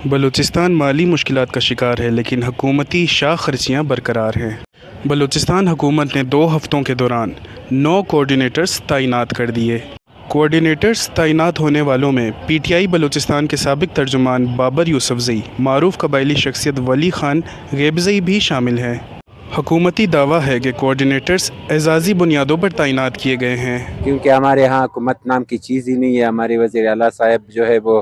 بلوچستان مالی مشکلات کا شکار ہے لیکن حکومتی شاہ خرچیاں برقرار ہیں۔ بلوچستان حکومت نے 2 ہفتوں کے دوران 9 کوآرڈینیٹرز تعینات کر دیے۔ کوآرڈینیٹرز تعینات ہونے والوں میں پی ٹی آئی بلوچستان کے سابق ترجمان بابر یوسفزئی، معروف قبائلی شخصیت ولی خان غیبزئی بھی شامل ہیں۔ حکومتی دعویٰ ہے کہ کوآرڈینیٹرز اعزازی بنیادوں پر تعینات کیے گئے ہیں۔ کیونکہ ہمارے ہاں حکومت نام کی چیز ہی نہیں ہے۔ ہمارے وزیر اعلیٰ صاحب جو ہے وہ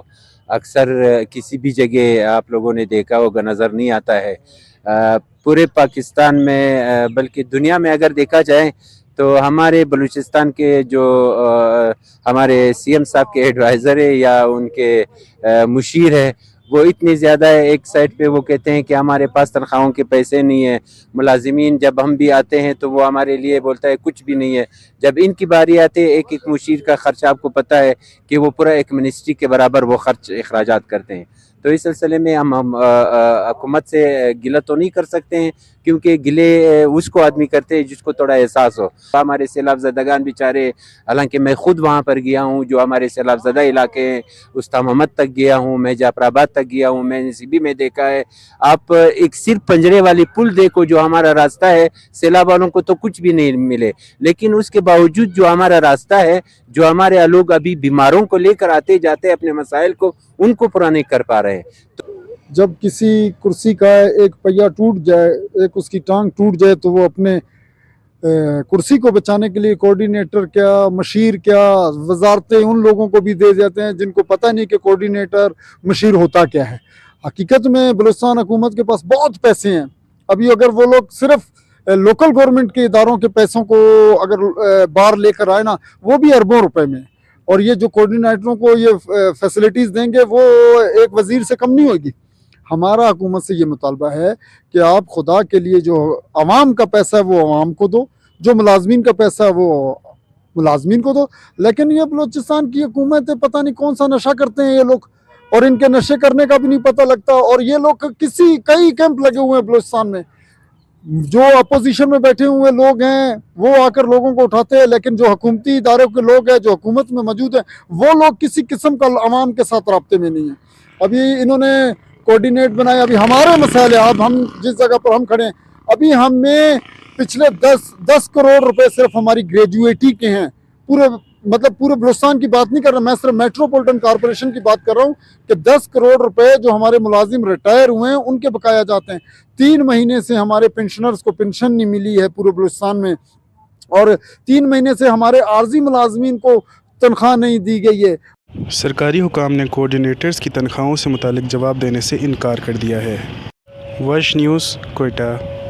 اکثر کسی بھی جگہ آپ لوگوں نے دیکھا ہوگا نظر نہیں آتا ہے۔ پورے پاکستان میں بلکہ دنیا میں اگر دیکھا جائے تو ہمارے بلوچستان کے جو ہمارے سی ایم صاحب کے ایڈوائزر ہے یا ان کے مشیر ہے وہ اتنے زیادہ ہے۔ ایک سائڈ پہ وہ کہتے ہیں کہ ہمارے پاس تنخواہوں کے پیسے نہیں ہیں، ملازمین جب ہم بھی آتے ہیں تو وہ ہمارے لیے بولتا ہے کچھ بھی نہیں ہے۔ جب ان کی باری آتے ایک ایک مشیر کا خرچ آپ کو پتہ ہے کہ وہ پورا ایک منسٹری کے برابر وہ خرچ اخراجات کرتے ہیں۔ تو اس سلسلے میں ہم حکومت سے گلہ تو نہیں کر سکتے ہیں، کیونکہ گلے اس کو آدمی کرتے ہیں جس کو تھوڑا احساس ہو۔ ہمارے سیلاب زدگان بیچارے، حالانکہ میں خود وہاں پر گیا ہوں جو ہمارے سیلاب زدہ علاقے ہیں، استا محمد تک گیا ہوں، میں جعفر آباد تک گیا ہوں، میں نصیبی میں دیکھا ہے۔ آپ ایک صرف پنجرے والی پل دیکھو جو ہمارا راستہ ہے، سیلاب والوں کو تو کچھ بھی نہیں ملے، لیکن اس کے باوجود جو ہمارا راستہ ہے، جو ہمارے لوگ ابھی بیماروں کو لے کر آتے جاتے اپنے مسائل کو ان کو پورا نہیں کر پا رہے ہیں۔ جب کسی کرسی کا ایک پہیہ ٹوٹ جائے، ایک اس کی ٹانگ ٹوٹ جائے تو وہ اپنے کرسی کو بچانے کے لیے کوآرڈینیٹر کیا، مشیر کیا، وزارتیں ان لوگوں کو بھی دے جاتے ہیں جن کو پتہ نہیں کہ کوآرڈینیٹر مشیر ہوتا کیا ہے۔ حقیقت میں بلوچستان حکومت کے پاس بہت پیسے ہیں۔ ابھی اگر وہ لوگ صرف لوکل گورنمنٹ کے اداروں کے پیسوں کو اگر باہر لے کر آئے نا، وہ بھی اربوں روپے میں، اور یہ جو کوآرڈینیٹروں کو یہ فیسلٹیز دیں گے وہ ایک وزیر سے کم نہیں ہوگی۔ ہمارا حکومت سے یہ مطالبہ ہے کہ آپ خدا کے لیے جو عوام کا پیسہ ہے وہ عوام کو دو، جو ملازمین کا پیسہ ہے وہ ملازمین کو دو۔ لیکن یہ بلوچستان کی حکومت ہے، پتہ نہیں کون سا نشہ کرتے ہیں یہ لوگ، اور ان کے نشے کرنے کا بھی نہیں پتہ لگتا۔ اور یہ لوگ کئی کیمپ لگے ہوئے ہیں بلوچستان میں، جو اپوزیشن میں بیٹھے ہوئے لوگ ہیں وہ آ کر لوگوں کو اٹھاتے ہیں، لیکن جو حکومتی اداروں کے لوگ ہیں جو حکومت میں موجود ہیں وہ لوگ کسی قسم کا عوام کے ساتھ رابطے میں نہیں ہیں۔ ابھی انہوں نے کوآرڈینیٹ بنایا، ابھی ہمارے مسائل ہیں، اب ہم جس جگہ پر ہم کھڑے ہیں، ابھی ہمیں پچھلے 10 کروڑ روپے صرف ہماری گریجویٹی کے ہیں۔ پورے بلوچستان کی بات نہیں کر رہا، میں صرف میٹروپولیٹن کارپوریشن کی بات کر رہا ہوں کہ 10 کروڑ روپے جو ہمارے ملازم ریٹائر ہوئے ہیں ان کے بقایا جاتے ہیں۔ 3 مہینے سے ہمارے پینشنرز کو پینشن نہیں ملی ہے پورے بلوچستان میں، اور 3 مہینے سے ہمارے عارضی ملازمین کو تنخواہ نہیں دی گئی ہے۔ سرکاری حکام نے کوآرڈینیٹرز کی تنخواہوں سے متعلق جواب دینے سے انکار کر دیا ہے۔ وش نیوز، کوئٹہ۔